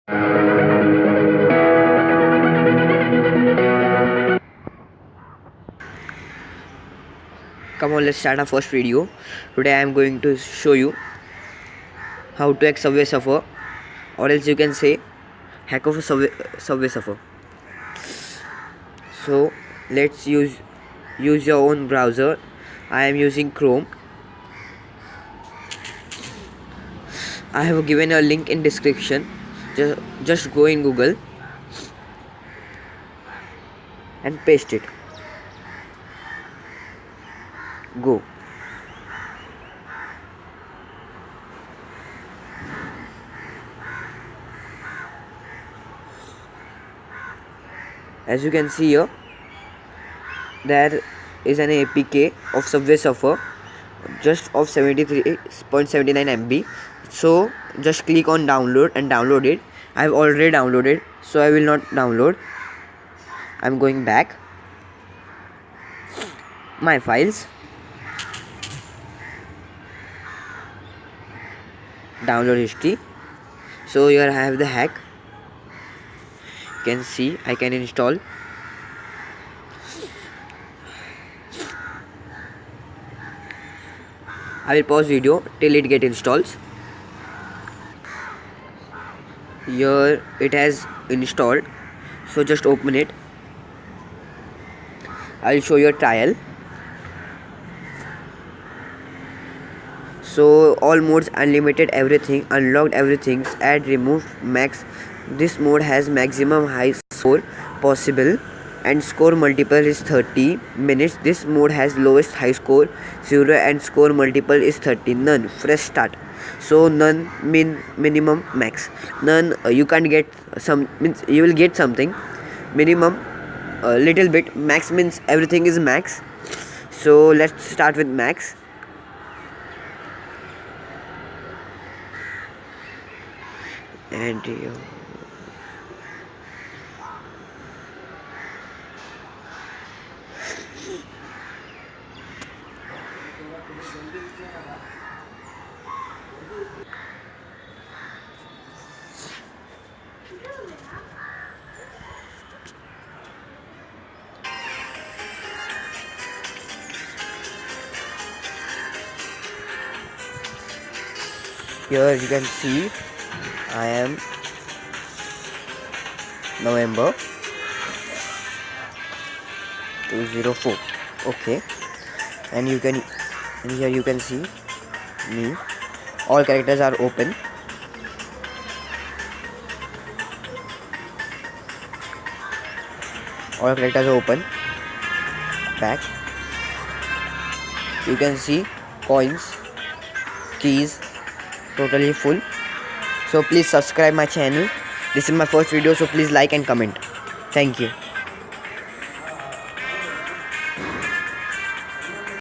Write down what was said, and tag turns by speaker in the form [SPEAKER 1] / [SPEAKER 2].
[SPEAKER 1] Come on, let's start our first video. Today I am going to show you how to hack Subway Surfer, or else you can say hack of a Subway Surfer. So let's use your own browser. I am using Chrome. I have given a link in description. Just go in Google and paste it. Go. As you can see here, there is an APK of Subway Surfer, just of 73.79 MB. So just click on download and download it. I have already downloaded, so I will not download. I am going back my files, download history. So here I have the hack. You can see I can install. I will pause video till it get installs. Here it has installed, so just open it. I will show you a trial. So all modes, unlimited, everything, unlocked, everything, add, remove, max. This mode has maximum high score possible and score multiple is 30 minutes. This mode has lowest high score 0 and score multiple is 30. None, fresh start. So none mean minimum, max. None, you can't get some, means you will get something. Minimum a little bit. Max means everything is max. So let's start with max. And here you can see I am November 204. Okay, and here you can see me. All characters are open. All characters are open. Back. You can see coins, keys, totally full. So please subscribe my channel. This is my first video, so please like and comment. Thank you.